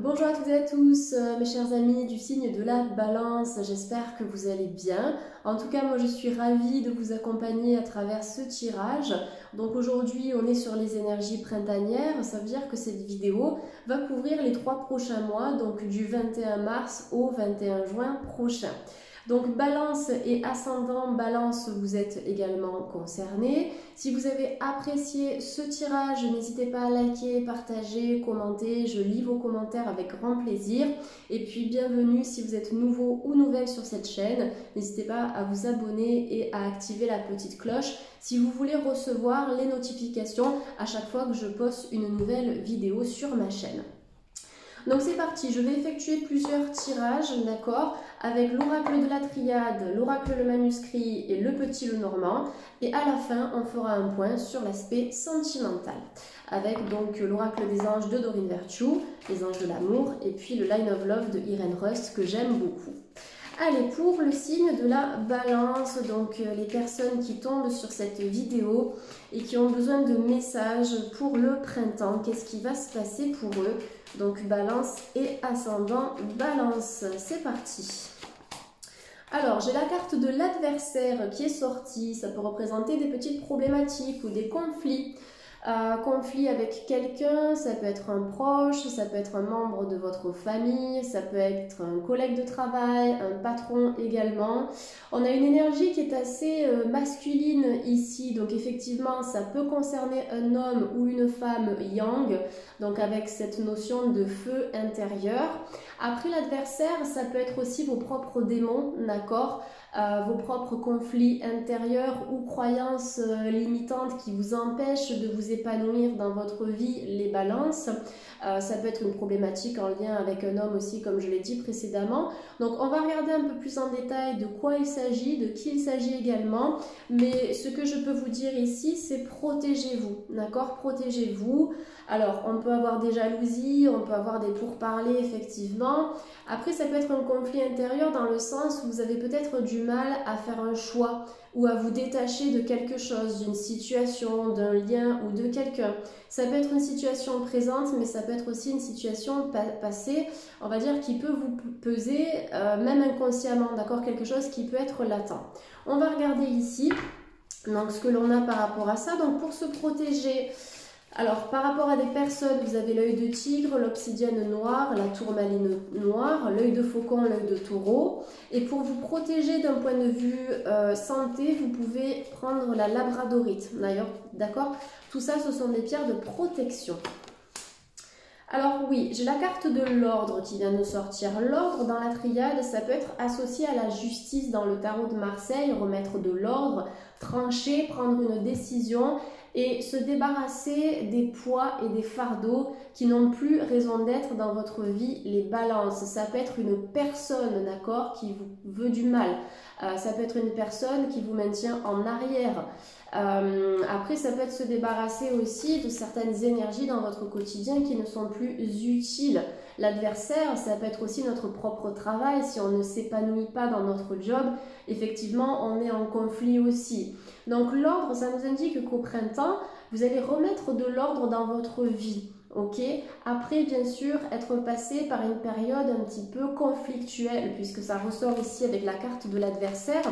Bonjour à toutes et à tous, mes chers amis du signe de la Balance, j'espère que vous allez bien. En tout cas, moi je suis ravie de vous accompagner à travers ce tirage. Donc aujourd'hui, on est sur les énergies printanières, ça veut dire que cette vidéo va couvrir les 3 prochains mois, donc du 21 mars au 21 juin prochain. Donc Balance et ascendant Balance, vous êtes également concernés. Si vous avez apprécié ce tirage, n'hésitez pas à liker, partager, commenter. Je lis vos commentaires avec grand plaisir. Et puis bienvenue si vous êtes nouveau ou nouvelle sur cette chaîne. N'hésitez pas à vous abonner et à activer la petite cloche si vous voulez recevoir les notifications à chaque fois que je poste une nouvelle vidéo sur ma chaîne. Donc c'est parti, je vais effectuer plusieurs tirages, d'accord, avec l'oracle de la triade, l'oracle le manuscrit et le petit le normand. Et à la fin, on fera un point sur l'aspect sentimental, avec donc l'oracle des anges de Doreen Virtue, les anges de l'amour, et puis le Line of Love de Irene Rust que j'aime beaucoup. Allez, pour le signe de la Balance, donc les personnes qui tombent sur cette vidéo et qui ont besoin de messages pour le printemps, qu'est-ce qui va se passer pour eux? Donc Balance et ascendant Balance, c'est parti. Alors, j'ai la carte de l'adversaire qui est sortie, ça peut représenter des petites problématiques ou des conflits. Conflit avec quelqu'un, ça peut être un proche, ça peut être un membre de votre famille, ça peut être un collègue de travail, un patron également. On a une énergie qui est assez masculine ici, donc effectivement ça peut concerner un homme ou une femme yang, donc avec cette notion de feu intérieur. Après l'adversaire, ça peut être aussi vos propres démons, d'accord, vos propres conflits intérieurs ou croyances limitantes qui vous empêchent de vous épanouir dans votre vie, les balances. Ça peut être une problématique en lien avec un homme aussi, comme je l'ai dit précédemment. Donc on va regarder un peu plus en détail de quoi il s'agit, de qui il s'agit également. Mais ce que je peux vous dire ici, c'est protégez-vous, d'accord? Protégez-vous. Alors on peut avoir des jalousies, on peut avoir des pourparlers effectivement. Après ça peut être un conflit intérieur dans le sens où vous avez peut-être du mal à faire un choix ou à vous détacher de quelque chose, d'une situation, d'un lien ou de quelqu'un. Ça peut être une situation présente, mais ça peut être aussi une situation passée, on va dire, qui peut vous peser, même inconsciemment, d'accord, quelque chose qui peut être latent. On va regarder ici, donc ce que l'on a par rapport à ça. Donc pour se protéger, alors par rapport à des personnes, vous avez l'œil de tigre, l'obsidienne noire, la tourmaline noire, l'œil de faucon, l'œil de taureau. Et pour vous protéger d'un point de vue santé, vous pouvez prendre la labradorite, d'ailleurs, d'accord? Tout ça, ce sont des pierres de protection. Alors oui, j'ai la carte de l'ordre qui vient de sortir. L'ordre dans la triade, ça peut être associé à la justice dans le tarot de Marseille, remettre de l'ordre, trancher, prendre une décision et se débarrasser des poids et des fardeaux qui n'ont plus raison d'être dans votre vie, les balances. Ça peut être une personne, d'accord, qui vous veut du mal. Ça peut être une personne qui vous maintient en arrière. Après, ça peut être se débarrasser aussi de certaines énergies dans votre quotidien qui ne sont plus utiles. L'adversaire, ça peut être aussi notre propre travail. Si on ne s'épanouit pas dans notre job, effectivement, on est en conflit aussi. Donc l'ordre, ça nous indique qu'au printemps, vous allez remettre de l'ordre dans votre vie. Ok. Après, bien sûr, être passé par une période un petit peu conflictuelle, puisque ça ressort ici avec la carte de l'adversaire.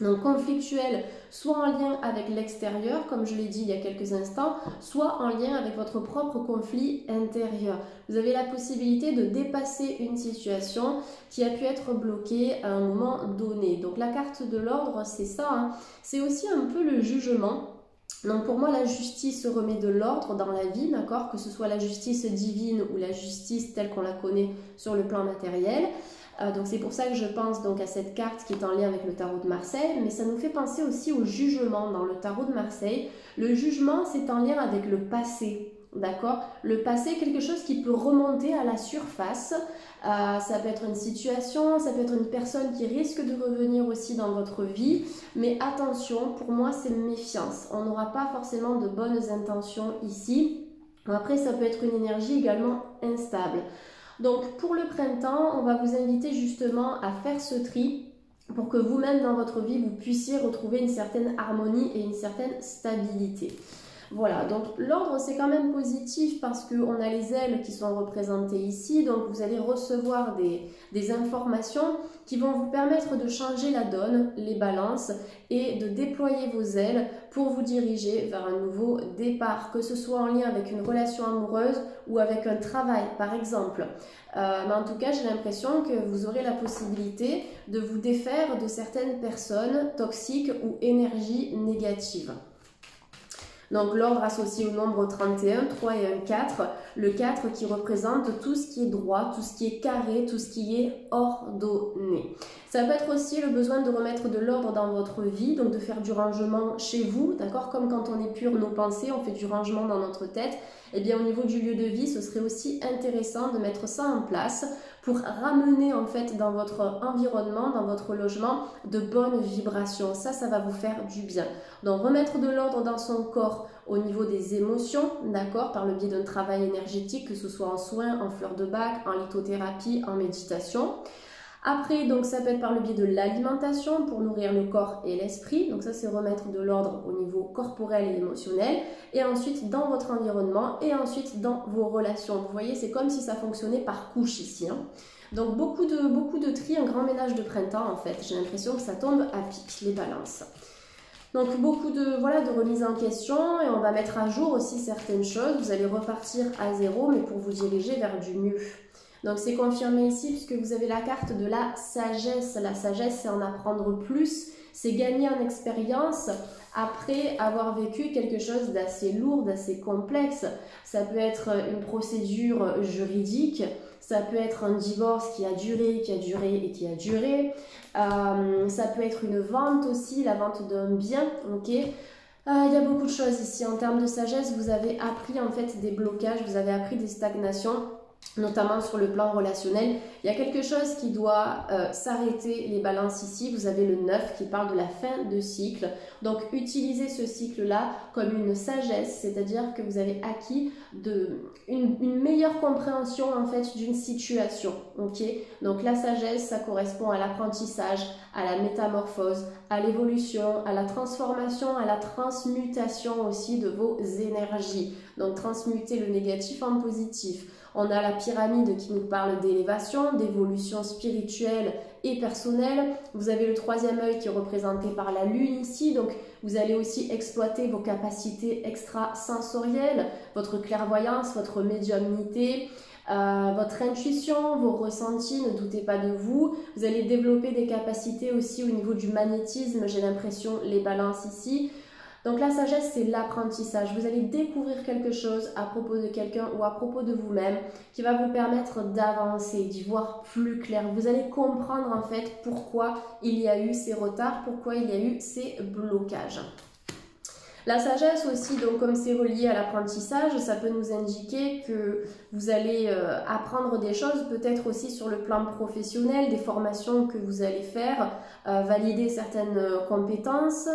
Donc conflictuel, soit en lien avec l'extérieur, comme je l'ai dit il y a quelques instants, soit en lien avec votre propre conflit intérieur. Vous avez la possibilité de dépasser une situation qui a pu être bloquée à un moment donné. Donc la carte de l'ordre, c'est ça, hein. C'est aussi un peu le jugement. Donc pour moi, la justice remet de l'ordre dans la vie, d'accord, que ce soit la justice divine ou la justice telle qu'on la connaît sur le plan matériel. Donc c'est pour ça que je pense donc à cette carte qui est en lien avec le tarot de Marseille, mais ça nous fait penser aussi au jugement dans le tarot de Marseille. Le jugement, c'est en lien avec le passé, d'accord? Le passé, quelque chose qui peut remonter à la surface. Ça peut être une situation, ça peut être une personne qui risque de revenir aussi dans votre vie, mais attention, pour moi c'est méfiance. On n'aura pas forcément de bonnes intentions ici. Après, ça peut être une énergie également instable. Donc pour le printemps, on va vous inviter justement à faire ce tri pour que vous-même dans votre vie, vous puissiez retrouver une certaine harmonie et une certaine stabilité. Voilà, donc l'ordre c'est quand même positif parce qu'on a les ailes qui sont représentées ici, donc vous allez recevoir des informations qui vont vous permettre de changer la donne, les balances et de déployer vos ailes pour vous diriger vers un nouveau départ, que ce soit en lien avec une relation amoureuse ou avec un travail par exemple. Mais en tout cas, j'ai l'impression que vous aurez la possibilité de vous défaire de certaines personnes toxiques ou énergies négatives. Donc l'ordre associé au nombre 31, 3 et 1, 4. Le 4 qui représente tout ce qui est droit, tout ce qui est carré, tout ce qui est ordonné. Ça peut être aussi le besoin de remettre de l'ordre dans votre vie, donc de faire du rangement chez vous, d'accord? Comme quand on épure nos pensées, on fait du rangement dans notre tête. Eh bien au niveau du lieu de vie, ce serait aussi intéressant de mettre ça en place pour ramener en fait dans votre environnement, dans votre logement, de bonnes vibrations. Ça va vous faire du bien. Donc remettre de l'ordre dans son corps au niveau des émotions, d'accord, par le biais d'un travail énergétique, que ce soit en soins, en fleurs de bac, en lithothérapie, en méditation. Après, donc ça peut être par le biais de l'alimentation pour nourrir le corps et l'esprit. Donc ça, c'est remettre de l'ordre au niveau corporel et émotionnel. Et ensuite, dans votre environnement et ensuite dans vos relations. Vous voyez, c'est comme si ça fonctionnait par couche ici. Donc beaucoup de tri, un grand ménage de printemps en fait. J'ai l'impression que ça tombe à pic, les balances. Donc beaucoup de remise en question et on va mettre à jour aussi certaines choses. Vous allez repartir à zéro mais pour vous diriger vers du mieux. Donc c'est confirmé ici puisque vous avez la carte de la sagesse. La sagesse, c'est en apprendre plus, c'est gagner en expérience après avoir vécu quelque chose d'assez lourd, d'assez complexe. Ça peut être une procédure juridique, ça peut être un divorce qui a duré et qui a duré. Ça peut être une vente aussi, la vente d'un bien, ok. Il y a beaucoup de choses ici. En termes de sagesse, vous avez appris en fait des blocages, vous avez appris des stagnations, notamment sur le plan relationnel. Il y a quelque chose qui doit s'arrêter, les balances ici. Vous avez le 9 qui parle de la fin de cycle. Donc utilisez ce cycle-là comme une sagesse, c'est-à-dire que vous avez acquis une meilleure compréhension en fait d'une situation. Ok, donc la sagesse, ça correspond à l'apprentissage, à la métamorphose, à l'évolution, à la transformation, à la transmutation aussi de vos énergies. Donc transmuter le négatif en positif. On a la pyramide qui nous parle d'élévation, d'évolution spirituelle et personnelle. Vous avez le troisième œil qui est représenté par la lune ici. Donc vous allez aussi exploiter vos capacités extrasensorielles, votre clairvoyance, votre médiumnité, votre intuition, vos ressentis, ne doutez pas de vous. Vous allez développer des capacités aussi au niveau du magnétisme, j'ai l'impression, les balances ici. Donc la sagesse, c'est l'apprentissage. Vous allez découvrir quelque chose à propos de quelqu'un ou à propos de vous-même qui va vous permettre d'avancer, d'y voir plus clair. Vous allez comprendre en fait pourquoi il y a eu ces retards, pourquoi il y a eu ces blocages. La sagesse aussi, donc comme c'est relié à l'apprentissage, ça peut nous indiquer que vous allez apprendre des choses, peut-être aussi sur le plan professionnel, des formations que vous allez faire, valider certaines compétences.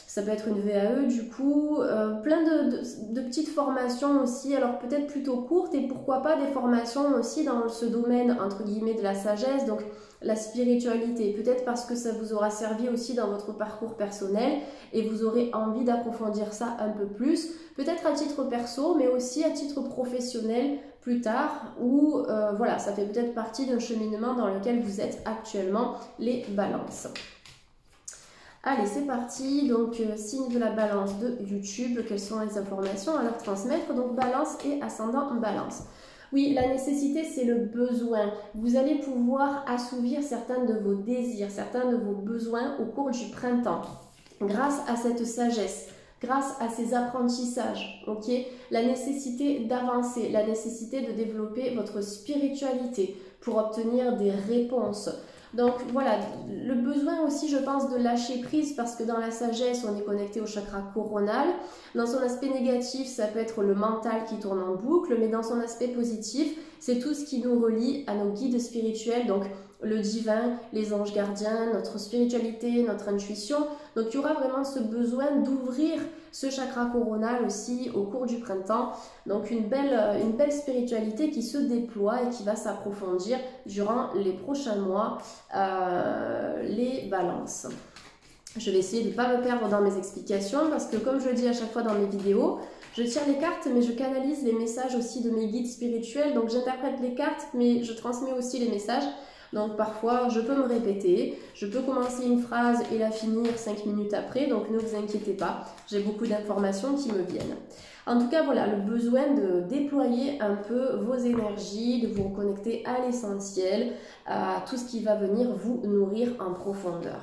Ça peut être une VAE du coup, plein de petites formations aussi, alors peut-être plutôt courtes et pourquoi pas des formations aussi dans ce domaine entre guillemets de la sagesse, donc la spiritualité, peut-être parce que ça vous aura servi aussi dans votre parcours personnel et vous aurez envie d'approfondir ça un peu plus, peut-être à titre perso mais aussi à titre professionnel plus tard ou voilà, ça fait peut-être partie d'un cheminement dans lequel vous êtes actuellement, les balances. Allez, c'est parti. Donc, signe de la balance de YouTube. Quelles sont les informations à leur transmettre? Donc, balance et ascendant balance. Oui, la nécessité, c'est le besoin. Vous allez pouvoir assouvir certains de vos désirs, certains de vos besoins au cours du printemps. Grâce à cette sagesse, grâce à ces apprentissages, ok? La nécessité d'avancer, la nécessité de développer votre spiritualité pour obtenir des réponses. Donc voilà, le besoin aussi je pense de lâcher prise parce que dans la sagesse on est connecté au chakra coronal. Dans son aspect négatif ça peut être le mental qui tourne en boucle, mais dans son aspect positif c'est tout ce qui nous relie à nos guides spirituels, donc le divin, les anges gardiens, notre spiritualité, notre intuition. Donc il y aura vraiment ce besoin d'ouvrir ce chakra coronal aussi au cours du printemps. Donc une belle spiritualité qui se déploie et qui va s'approfondir durant les prochains mois, les balances. Je vais essayer de ne pas me perdre dans mes explications parce que comme je le dis à chaque fois dans mes vidéos, Je tire les cartes, mais je canalise les messages aussi de mes guides spirituels. Donc j'interprète les cartes, mais je transmets aussi les messages. Donc parfois, je peux me répéter, je peux commencer une phrase et la finir 5 minutes après, donc ne vous inquiétez pas, j'ai beaucoup d'informations qui me viennent. En tout cas, voilà, le besoin de déployer un peu vos énergies, de vous reconnecter à l'essentiel, à tout ce qui va venir vous nourrir en profondeur.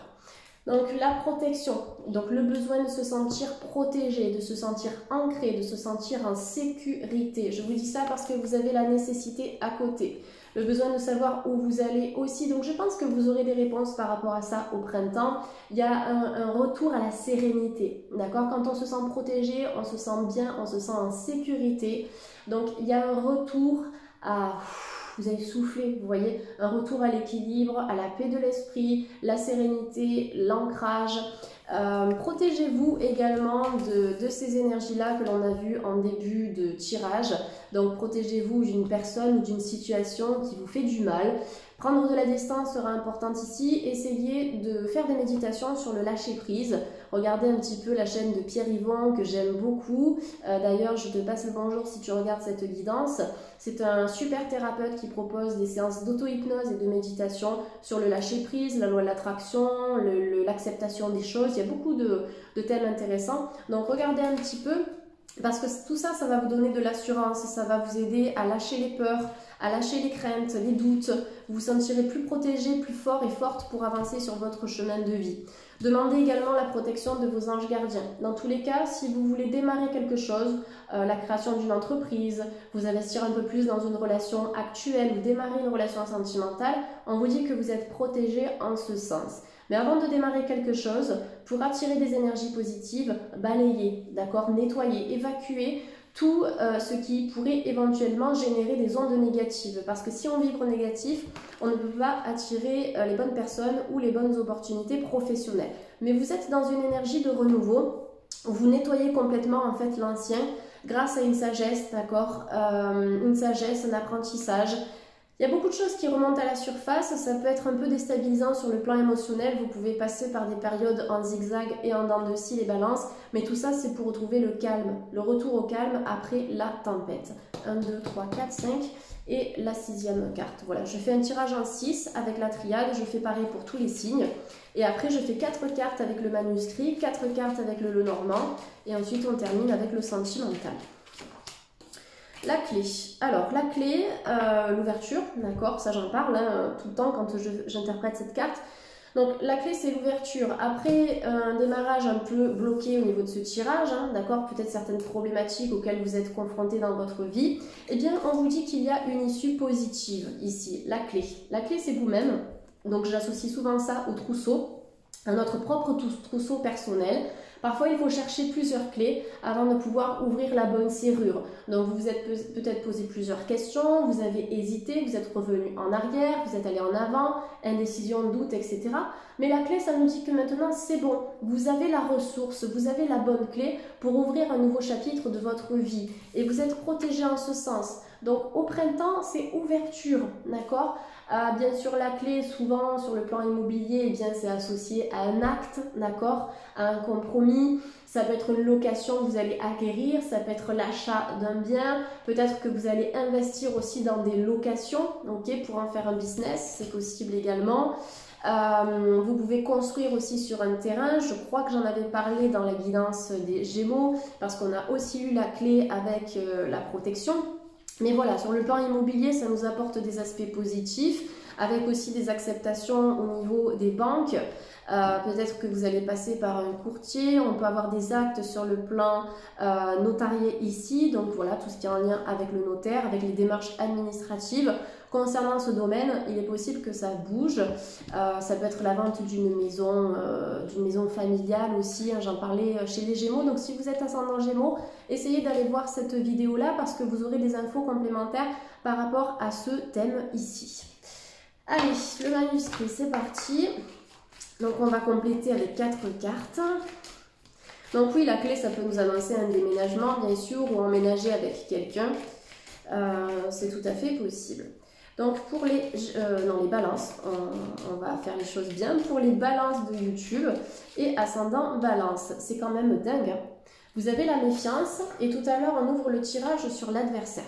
Donc la protection, donc le besoin de se sentir protégé, de se sentir ancré, de se sentir en sécurité. Je vous dis ça parce que vous avez la nécessité à côté. Le besoin de savoir où vous allez aussi. Donc je pense que vous aurez des réponses par rapport à ça au printemps. Il y a un retour à la sérénité, d'accord? Quand on se sent protégé, on se sent bien, on se sent en sécurité. Donc il y a un retour à... Vous avez soufflé, vous voyez, un retour à l'équilibre, à la paix de l'esprit, la sérénité, l'ancrage. Protégez-vous également de ces énergies-là que l'on a vues en début de tirage. Donc protégez-vous d'une personne ou d'une situation qui vous fait du mal. Prendre de la distance sera important ici. Essayez de faire des méditations sur le lâcher-prise. Regardez un petit peu la chaîne de Pierre Yvon que j'aime beaucoup. D'ailleurs, je te passe le bonjour si tu regardes cette guidance. C'est un super thérapeute qui propose des séances d'auto-hypnose et de méditation sur le lâcher-prise, la loi de l'attraction, l'acceptation des choses. Il y a beaucoup de thèmes intéressants. Donc regardez un petit peu. Parce que tout ça, ça va vous donner de l'assurance, ça va vous aider à lâcher les peurs, à lâcher les craintes, les doutes. Vous vous sentirez plus protégé, plus fort et forte pour avancer sur votre chemin de vie. Demandez également la protection de vos anges gardiens. Dans tous les cas, si vous voulez démarrer quelque chose, la création d'une entreprise, vous investir un peu plus dans une relation actuelle ou démarrer une relation sentimentale, on vous dit que vous êtes protégé en ce sens. Mais avant de démarrer quelque chose, pour attirer des énergies positives, balayez, d'accord, nettoyez, évacuez tout ce qui pourrait éventuellement générer des ondes négatives. Parce que si on vibre négatif, on ne peut pas attirer les bonnes personnes ou les bonnes opportunités professionnelles. Mais vous êtes dans une énergie de renouveau, vous nettoyez complètement en fait l'ancien grâce à une sagesse, d'accord, une sagesse, un apprentissage. Il y a beaucoup de choses qui remontent à la surface, ça peut être un peu déstabilisant sur le plan émotionnel, vous pouvez passer par des périodes en zigzag et en dents de scie, les balances, mais tout ça c'est pour retrouver le calme, le retour au calme après la tempête. 1, 2, 3, 4, 5 et la 6e carte. Voilà, je fais un tirage en 6 avec la triade, je fais pareil pour tous les signes. Et après je fais 4 cartes avec le manuscrit, 4 cartes avec le Lenormand et ensuite on termine avec le sentimental. La clé. Alors, la clé, l'ouverture, d'accord, ça j'en parle tout le temps quand j'interprète cette carte. Donc, la clé, c'est l'ouverture. Après un démarrage un peu bloqué au niveau de ce tirage, d'accord, peut-être certaines problématiques auxquelles vous êtes confrontés dans votre vie, eh bien, on vous dit qu'il y a une issue positive ici, la clé. La clé, c'est vous-même. Donc, j'associe souvent ça au trousseau, à notre propre trousseau personnel. Parfois, il faut chercher plusieurs clés avant de pouvoir ouvrir la bonne serrure. Donc, vous vous êtes peut-être posé plusieurs questions, vous avez hésité, vous êtes revenu en arrière, vous êtes allé en avant, indécision, doute, etc. Mais la clé, ça nous dit que maintenant, c'est bon. Vous avez la ressource, vous avez la bonne clé pour ouvrir un nouveau chapitre de votre vie. Et vous êtes protégé en ce sens. Donc, au printemps, c'est ouverture, d'accord ? Bien sûr, la clé, souvent, sur le plan immobilier, eh bien, c'est associé à un acte, d'accord ? À un compromis. Ça peut être une location que vous allez acquérir, ça peut être l'achat d'un bien. Peut-être que vous allez investir aussi dans des locations, ok, pour en faire un business, c'est possible également. Vous pouvez construire aussi sur un terrain. Je crois que j'en avais parlé dans la guidance des Gémeaux, parce qu'on a aussi eu la clé avec la protection. Mais voilà, sur le plan immobilier, ça nous apporte des aspects positifs, avec aussi des acceptations au niveau des banques. Peut-être que vous allez passer par un courtier, on peut avoir des actes sur le plan notarié ici, donc voilà, tout ce qui est en lien avec le notaire, avec les démarches administratives. Concernant ce domaine, il est possible que ça bouge, ça peut être la vente d'une maison familiale aussi, j'en parlais chez les Gémeaux, donc si vous êtes ascendant Gémeaux, essayez d'aller voir cette vidéo-là parce que vous aurez des infos complémentaires par rapport à ce thème ici. Allez, le manuscrit, c'est parti. Donc on va compléter avec 4 cartes. Donc oui, la clé, ça peut nous annoncer un déménagement, bien sûr, ou emménager avec quelqu'un. C'est tout à fait possible. Donc pour les balances, on va faire les choses bien. Pour les balances de YouTube et ascendant balance, c'est quand même dingue. Vous avez la méfiance et tout à l'heure, on ouvre le tirage sur l'adversaire.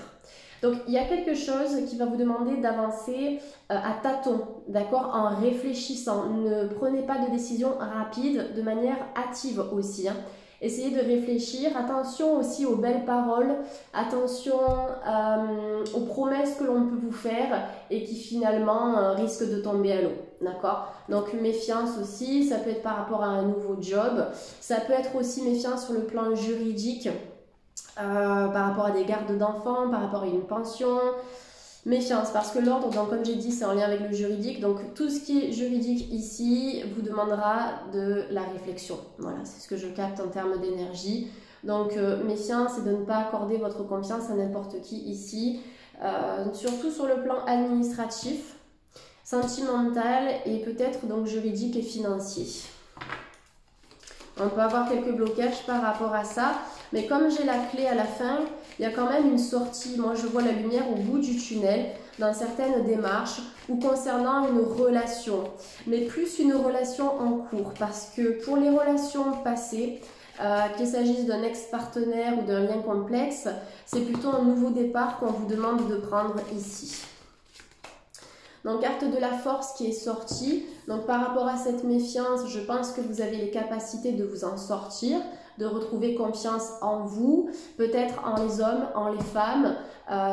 Donc, il y a quelque chose qui va vous demander d'avancer à tâtons, d'accord, en réfléchissant. Ne prenez pas de décision rapide, de manière hâtive aussi. Essayez de réfléchir. Attention aussi aux belles paroles. Attention aux promesses que l'on peut vous faire et qui finalement risquent de tomber à l'eau. D'accord? Donc méfiance aussi, ça peut être par rapport à un nouveau job. Ça peut être aussi méfiance sur le plan juridique. Par rapport à des gardes d'enfants, par rapport à une pension. Méfiance, parce que l'ordre, donc comme j'ai dit, c'est en lien avec le juridique. Donc tout ce qui est juridique ici vous demandera de la réflexion. Voilà, c'est ce que je capte en termes d'énergie. Donc méfiance et de ne pas accorder votre confiance à n'importe qui ici. Surtout sur le plan administratif, sentimental et peut-être donc juridique et financier. On peut avoir quelques blocages par rapport à ça. Mais comme j'ai la clé à la fin, il y a quand même une sortie. Moi, je vois la lumière au bout du tunnel dans certaines démarches ou concernant une relation. Mais plus une relation en cours. Parce que pour les relations passées, qu'il s'agisse d'un ex-partenaire ou d'un lien complexe, c'est plutôt un nouveau départ qu'on vous demande de prendre ici. Donc, carte de la force qui est sortie. Donc, par rapport à cette méfiance, je pense que vous avez les capacités de vous en sortir, de retrouver confiance en vous, peut-être en les hommes, en les femmes,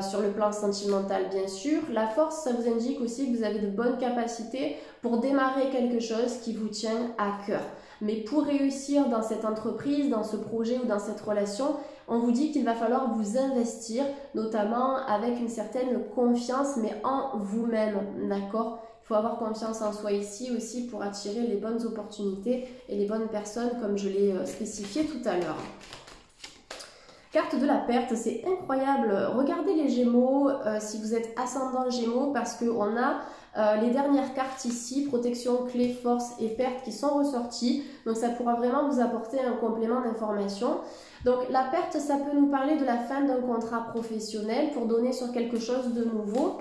sur le plan sentimental bien sûr. La force, ça vous indique aussi que vous avez de bonnes capacités pour démarrer quelque chose qui vous tient à cœur. Mais pour réussir dans cette entreprise, dans ce projet ou dans cette relation, on vous dit qu'il va falloir vous investir, notamment avec une certaine confiance, mais en vous-même, d'accord ? Il faut avoir confiance en soi ici aussi pour attirer les bonnes opportunités et les bonnes personnes, comme je l'ai spécifié tout à l'heure. Carte de la perte, c'est incroyable. Regardez les Gémeaux, si vous êtes ascendant Gémeaux, parce qu'on a les dernières cartes ici, protection, clé, force et perte qui sont ressorties. Donc ça pourra vraiment vous apporter un complément d'information. Donc la perte, ça peut nous parler de la fin d'un contrat professionnel pour donner sur quelque chose de nouveau.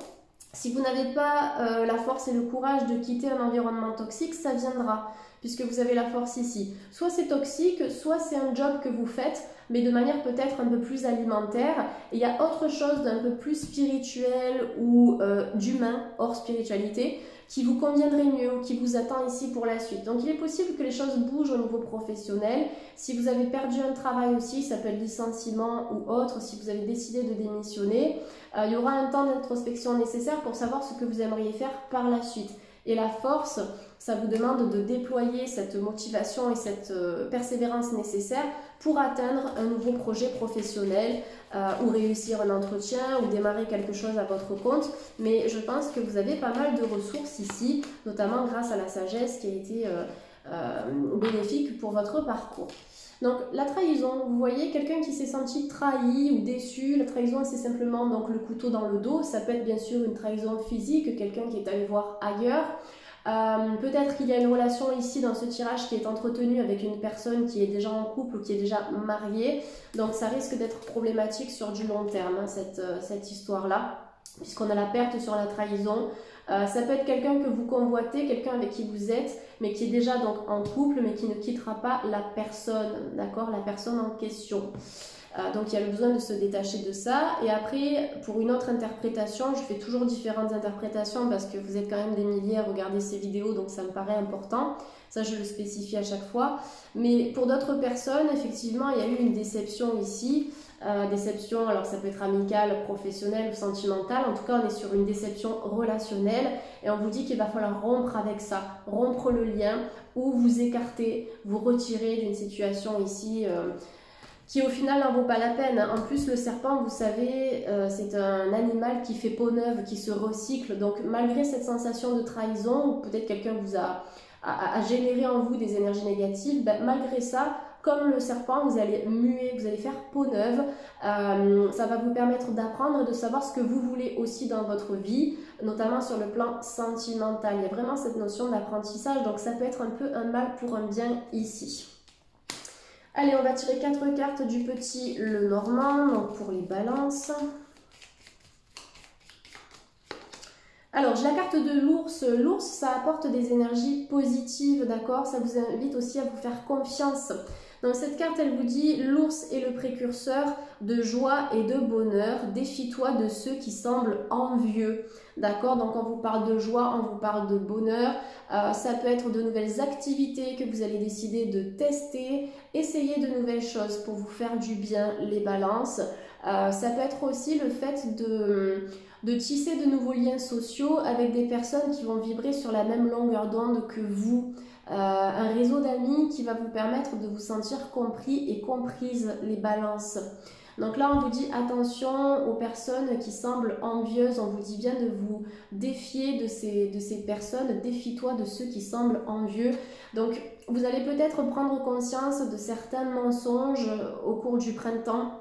Si vous n'avez pas la force et le courage de quitter un environnement toxique, ça viendra, puisque vous avez la force ici. Soit c'est toxique, soit c'est un job que vous faites, mais de manière peut-être un peu plus alimentaire. Et il y a autre chose d'un peu plus spirituel ou d'humain, hors spiritualité, qui vous conviendrait mieux ou qui vous attend ici pour la suite. Donc il est possible que les choses bougent au niveau professionnel. Si vous avez perdu un travail aussi, ça peut être licenciement ou autre, si vous avez décidé de démissionner, il y aura un temps d'introspection nécessaire pour savoir ce que vous aimeriez faire par la suite. Et la force, ça vous demande de déployer cette motivation et cette persévérance nécessaire pour atteindre un nouveau projet professionnel ou réussir un entretien ou démarrer quelque chose à votre compte. Mais je pense que vous avez pas mal de ressources ici, notamment grâce à la sagesse qui a été bénéfique pour votre parcours. Donc la trahison, vous voyez quelqu'un qui s'est senti trahi ou déçu. La trahison, c'est simplement donc le couteau dans le dos. Ça peut être bien sûr une trahison physique, quelqu'un qui est allé voir ailleurs. Peut-être qu'il y a une relation ici dans ce tirage qui est entretenue avec une personne qui est déjà en couple ou qui est déjà mariée. Donc ça risque d'être problématique sur du long terme, hein, cette histoire-là, puisqu'on a la perte sur la trahison. Ça peut être quelqu'un que vous convoitez, quelqu'un avec qui vous êtes, mais qui est déjà donc en couple, mais qui ne quittera pas la personne, d'accord, la personne en question. Donc il y a le besoin de se détacher de ça. Et après, pour une autre interprétation, je fais toujours différentes interprétations parce que vous êtes quand même des milliers à regarder ces vidéos, donc ça me paraît important. Ça, je le spécifie à chaque fois. Mais pour d'autres personnes, effectivement, il y a eu une déception ici. Déception, alors ça peut être amicale, professionnelle ou sentimentale. En tout cas, on est sur une déception relationnelle et on vous dit qu'il va falloir rompre avec ça, rompre le lien ou vous écarter, vous retirer d'une situation ici qui au final n'en vaut pas la peine. En plus, le serpent, vous savez, c'est un animal qui fait peau neuve, qui se recycle. Donc, malgré cette sensation de trahison, ou peut-être quelqu'un vous a généré en vous des énergies négatives, ben, malgré ça, comme le serpent, vous allez muer, vous allez faire peau neuve. Ça va vous permettre d'apprendre et de savoir ce que vous voulez aussi dans votre vie, notamment sur le plan sentimental. Il y a vraiment cette notion d'apprentissage, donc ça peut être un peu un mal pour un bien ici. Allez, on va tirer 4 cartes du petit Lenormand, donc pour les balances. Alors, j'ai la carte de l'ours. L'ours, ça apporte des énergies positives, d'accord? Ça vous invite aussi à vous faire confiance. Donc cette carte, elle vous dit, l'ours est le précurseur de joie et de bonheur. Défie-toi de ceux qui semblent envieux. D'accord? Donc on vous parle de joie, on vous parle de bonheur. Ça peut être de nouvelles activités que vous allez décider de tester. Essayez de nouvelles choses pour vous faire du bien, les balances. Ça peut être aussi le fait de tisser de nouveaux liens sociaux avec des personnes qui vont vibrer sur la même longueur d'onde que vous. Un réseau d'amis qui va vous permettre de vous sentir compris et comprise, les balances. Donc là, on vous dit attention aux personnes qui semblent envieuses. On vous dit bien de vous défier de ces personnes. Défie-toi de ceux qui semblent envieux. Donc, vous allez peut-être prendre conscience de certains mensonges au cours du printemps.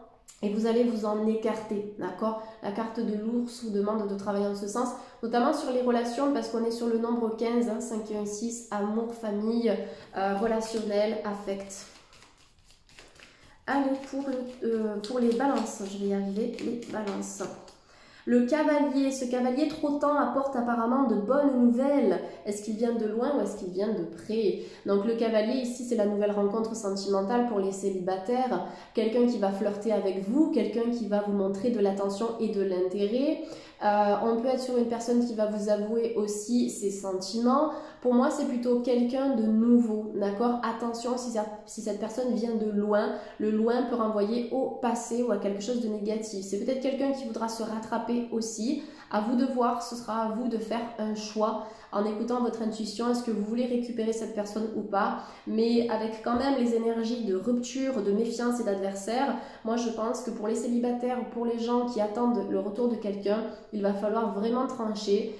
Et vous allez vous en écarter, d'accord? La carte de l'ours vous demande de travailler en ce sens, notamment sur les relations, parce qu'on est sur le nombre 15, 5 et 1, 6, amour, famille, relationnel, affect. Allez, pour les balances, je vais y arriver, les balances. Le cavalier, ce cavalier trottant apporte apparemment de bonnes nouvelles. Est-ce qu'il vient de loin ou est-ce qu'il vient de près? Donc le cavalier ici, c'est la nouvelle rencontre sentimentale pour les célibataires. Quelqu'un qui va flirter avec vous, quelqu'un qui va vous montrer de l'attention et de l'intérêt. On peut être sur une personne qui va vous avouer aussi ses sentiments. Pour moi, c'est plutôt quelqu'un de nouveau, d'accord? Attention, si cette personne vient de loin, le loin peut renvoyer au passé ou à quelque chose de négatif. C'est peut-être quelqu'un qui voudra se rattraper aussi. À vous de voir, ce sera à vous de faire un choix en écoutant votre intuition. Est-ce que vous voulez récupérer cette personne ou pas? Mais avec quand même les énergies de rupture, de méfiance et d'adversaire, moi je pense que pour les célibataires ou pour les gens qui attendent le retour de quelqu'un, il va falloir vraiment trancher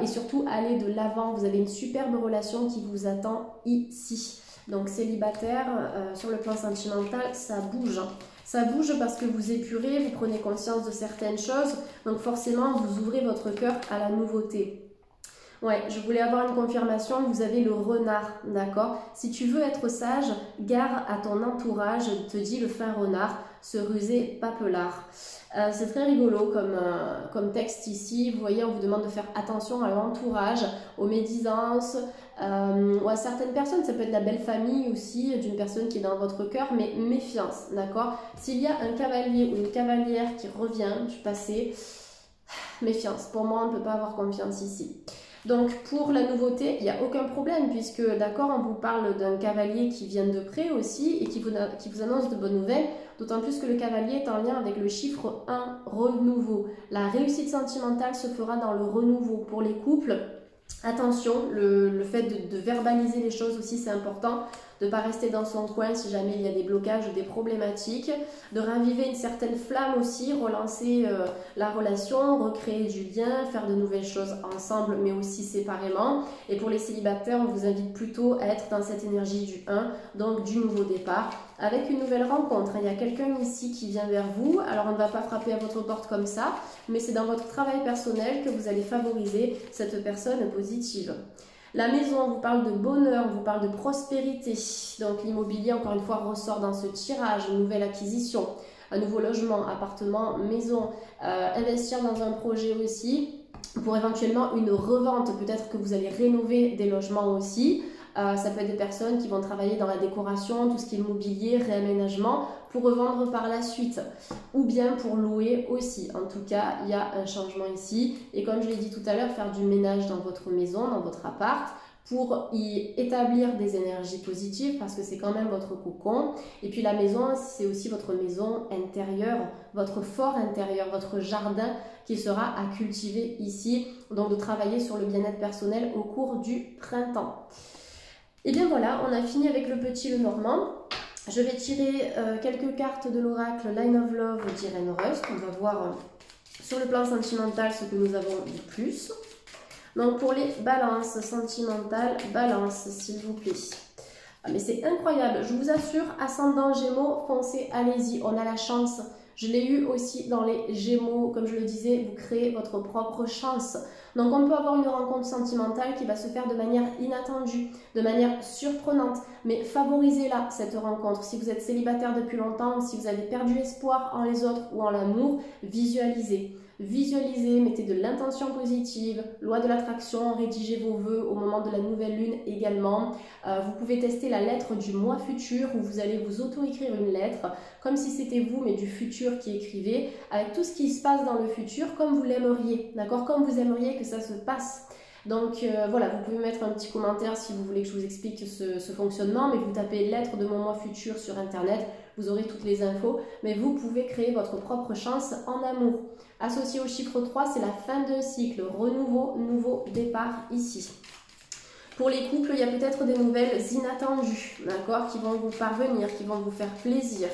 et surtout aller de l'avant. Vous avez une superbe relation qui vous attend ici. Donc célibataire, sur le plan sentimental, ça bouge. Ça bouge parce que vous épurez, vous prenez conscience de certaines choses. Donc forcément, vous ouvrez votre cœur à la nouveauté. Ouais, je voulais avoir une confirmation, vous avez le renard, d'accord? Si tu veux être sage, gare à ton entourage, te dit le fin renard, se ruser pas pelard. C'est très rigolo comme texte ici. Vous voyez, on vous demande de faire attention à l'entourage, aux médisances, ou à certaines personnes. Ça peut être la belle famille aussi, d'une personne qui est dans votre cœur, mais méfiance, d'accord? S'il y a un cavalier ou une cavalière qui revient du passé, méfiance. Pour moi, on ne peut pas avoir confiance ici. Donc pour la nouveauté, il n'y a aucun problème puisque d'accord, on vous parle d'un cavalier qui vient de près aussi et qui vous annonce de bonnes nouvelles, d'autant plus que le cavalier est en lien avec le chiffre 1, renouveau. La réussite sentimentale se fera dans le renouveau. Pour les couples, attention, le fait de verbaliser les choses aussi c'est important, de ne pas rester dans son coin si jamais il y a des blocages ou des problématiques, de raviver une certaine flamme aussi, relancer la relation, recréer du lien, faire de nouvelles choses ensemble mais aussi séparément. Et pour les célibataires, on vous invite plutôt à être dans cette énergie du 1, donc du nouveau départ, avec une nouvelle rencontre. Il y a quelqu'un ici qui vient vers vous, alors on ne va pas frapper à votre porte comme ça, mais c'est dans votre travail personnel que vous allez favoriser cette personne positive. La maison, on vous parle de bonheur, on vous parle de prospérité. Donc l'immobilier, encore une fois, ressort dans ce tirage, une nouvelle acquisition, un nouveau logement, appartement, maison, investir dans un projet aussi, pour éventuellement une revente. Peut-être que vous allez rénover des logements aussi. Ça peut être des personnes qui vont travailler dans la décoration, tout ce qui est mobilier, réaménagement, pour revendre par la suite, ou bien pour louer aussi. En tout cas, il y a un changement ici. Et comme je l'ai dit tout à l'heure, faire du ménage dans votre maison, dans votre appart, pour y établir des énergies positives, parce que c'est quand même votre cocon. Et puis la maison, c'est aussi votre maison intérieure, votre fort intérieur, votre jardin qui sera à cultiver ici. Donc de travailler sur le bien-être personnel au cours du printemps. Et bien voilà, on a fini avec le petit Lenormand. Je vais tirer quelques cartes de l'oracle Line of Love d'Irene Rust. On va voir sur le plan sentimental ce que nous avons de plus. Donc pour les balances sentimentales, balance s'il vous plaît. Ah, mais c'est incroyable, je vous assure, ascendant Gémeaux, foncez, allez-y, on a la chance. Je l'ai eu aussi dans les Gémeaux, comme je le disais, vous créez votre propre chance. Donc on peut avoir une rencontre sentimentale qui va se faire de manière inattendue, de manière surprenante, mais favorisez-la cette rencontre. Si vous êtes célibataire depuis longtemps, si vous avez perdu espoir en les autres ou en l'amour, visualisez. Visualisez, mettez de l'intention positive, loi de l'attraction, rédigez vos vœux au moment de la nouvelle lune également. Vous pouvez tester la lettre du mois futur où vous allez vous auto-écrire une lettre comme si c'était vous mais du futur qui écrivez avec tout ce qui se passe dans le futur comme vous l'aimeriez, d'accord? Comme vous aimeriez que ça se passe. Donc voilà, vous pouvez mettre un petit commentaire si vous voulez que je vous explique ce fonctionnement, mais vous tapez lettre de mon mois futur sur internet, vous aurez toutes les infos, mais vous pouvez créer votre propre chance en amour. Associé au chiffre 3, c'est la fin d'un cycle, renouveau, nouveau départ ici. Pour les couples, il y a peut-être des nouvelles inattendues, d'accord, qui vont vous parvenir, qui vont vous faire plaisir.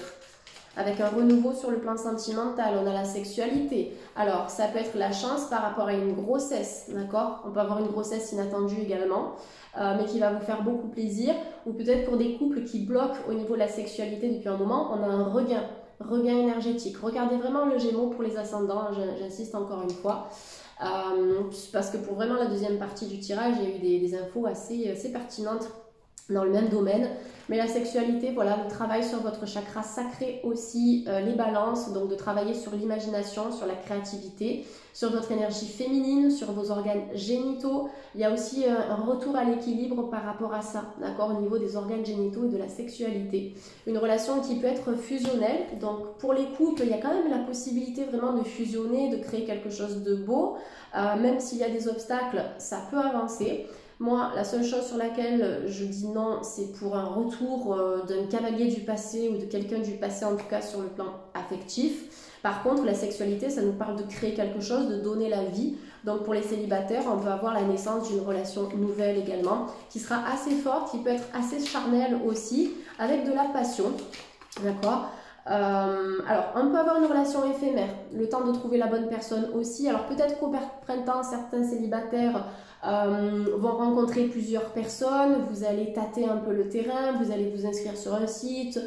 Avec un renouveau sur le plan sentimental, on a la sexualité. Alors, ça peut être la chance par rapport à une grossesse, d'accord? On peut avoir une grossesse inattendue également, mais qui va vous faire beaucoup plaisir. Ou peut-être pour des couples qui bloquent au niveau de la sexualité depuis un moment, on a un regain énergétique. Regardez vraiment le Gémeaux pour les ascendants, j'insiste encore une fois. Parce que pour vraiment la deuxième partie du tirage, il y a eu des infos assez pertinentes dans le même domaine, mais la sexualité, voilà, le travail sur votre chakra sacré aussi, les balances, donc de travailler sur l'imagination, sur la créativité, sur votre énergie féminine, sur vos organes génitaux. Il y a aussi un retour à l'équilibre par rapport à ça, d'accord, au niveau des organes génitaux et de la sexualité. Une relation qui peut être fusionnelle, donc pour les couples, il y a quand même la possibilité vraiment de fusionner, de créer quelque chose de beau, même s'il y a des obstacles, ça peut avancer. Moi, la seule chose sur laquelle je dis non, c'est pour un retour d'un cavalier du passé ou de quelqu'un du passé, en tout cas sur le plan affectif. Par contre, la sexualité, ça nous parle de créer quelque chose, de donner la vie. Donc pour les célibataires, on peut avoir la naissance d'une relation nouvelle également, qui sera assez forte, qui peut être assez charnelle aussi, avec de la passion, d'accord ? Alors, on peut avoir une relation éphémère, le temps de trouver la bonne personne aussi. Alors peut-être qu'au printemps, certains célibataires vont rencontrer plusieurs personnes, vous allez tâter un peu le terrain, vous allez vous inscrire sur un site.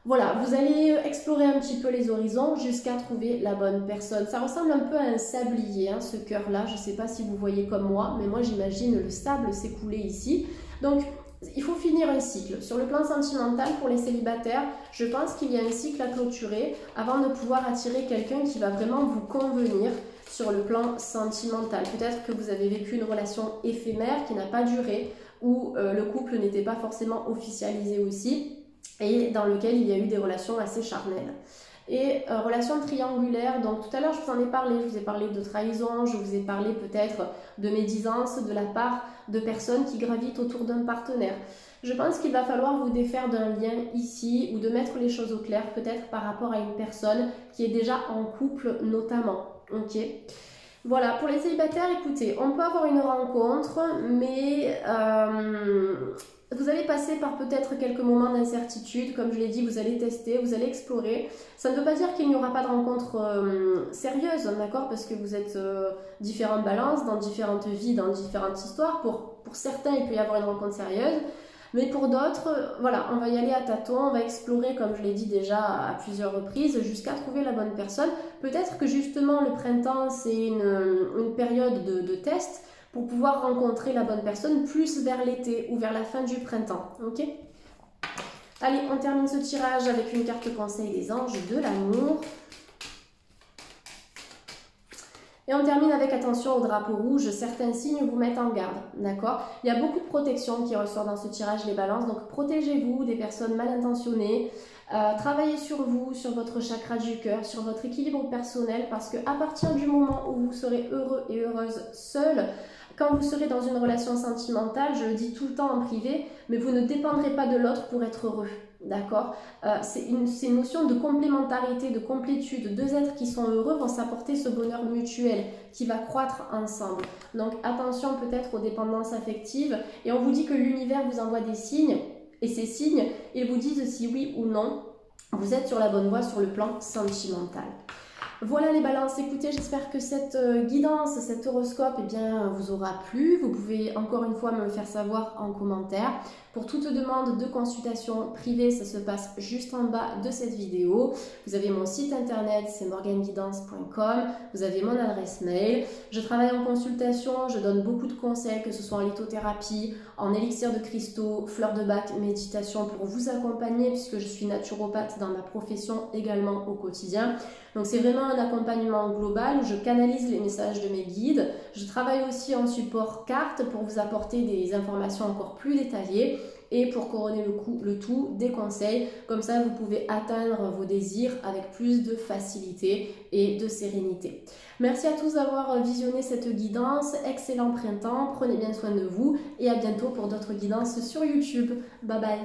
Voilà, vous allez explorer un petit peu les horizons jusqu'à trouver la bonne personne. Ça ressemble un peu à un sablier, hein, ce cœur-là. Je ne sais pas si vous voyez comme moi, mais moi j'imagine le sable s'écouler ici. Donc, il faut finir un cycle. Sur le plan sentimental, pour les célibataires, je pense qu'il y a un cycle à clôturer avant de pouvoir attirer quelqu'un qui va vraiment vous convenir sur le plan sentimental. Peut-être que vous avez vécu une relation éphémère qui n'a pas duré, où le couple n'était pas forcément officialisé aussi, et dans lequel il y a eu des relations assez charnelles. Et relation triangulaire, donc tout à l'heure je vous en ai parlé, je vous ai parlé de trahison, je vous ai parlé peut-être de médisance de la part de personnes qui gravitent autour d'un partenaire. Je pense qu'il va falloir vous défaire d'un lien ici ou de mettre les choses au clair, peut-être par rapport à une personne qui est déjà en couple notamment. Ok. Voilà, pour les célibataires, écoutez, on peut avoir une rencontre, mais vous allez passer par peut-être quelques moments d'incertitude. Comme je l'ai dit, vous allez tester, vous allez explorer. Ça ne veut pas dire qu'il n'y aura pas de rencontre sérieuse, d'accord? Parce que vous êtes différentes balances, dans différentes vies, dans différentes histoires. Pour certains, il peut y avoir une rencontre sérieuse. Mais pour d'autres, voilà, on va y aller à tâtons, on va explorer, comme je l'ai dit déjà à plusieurs reprises, jusqu'à trouver la bonne personne. Peut-être que justement le printemps, c'est une période de test pour pouvoir rencontrer la bonne personne plus vers l'été ou vers la fin du printemps. Ok ? Allez, on termine ce tirage avec une carte conseil des anges de l'amour. Et on termine avec attention au drapeau rouge, certains signes vous mettent en garde, d'accord? Il y a beaucoup de protection qui ressort dans ce tirage, les balances, donc protégez-vous des personnes mal intentionnées, travaillez sur vous, sur votre chakra du cœur, sur votre équilibre personnel, parce qu'à partir du moment où vous serez heureux et heureuse seul, quand vous serez dans une relation sentimentale, je le dis tout le temps en privé, mais vous ne dépendrez pas de l'autre pour être heureux. D'accord, c'est une notion de complémentarité, de complétude. Deux êtres qui sont heureux vont s'apporter ce bonheur mutuel qui va croître ensemble. Donc attention peut-être aux dépendances affectives. Et on vous dit que l'univers vous envoie des signes. Et ces signes, ils vous disent si oui ou non, vous êtes sur la bonne voie sur le plan sentimental. Voilà les balances, écoutez, j'espère que cette guidance, cet horoscope, eh bien, vous aura plu. Vous pouvez encore une fois me le faire savoir en commentaire. Pour toute demande de consultation privée, ça se passe juste en bas de cette vidéo. Vous avez mon site internet, c'est morganguidance.com. Vous avez mon adresse mail. Je travaille en consultation, je donne beaucoup de conseils, que ce soit en lithothérapie, en élixir de cristaux, fleurs de bac, méditation pour vous accompagner, puisque je suis naturopathe dans ma profession également au quotidien. Donc c'est vraiment un accompagnement global où je canalise les messages de mes guides. Je travaille aussi en support carte pour vous apporter des informations encore plus détaillées et pour couronner le tout, des conseils. Comme ça, vous pouvez atteindre vos désirs avec plus de facilité et de sérénité. Merci à tous d'avoir visionné cette guidance. Excellent printemps, prenez bien soin de vous et à bientôt pour d'autres guidances sur YouTube. Bye bye.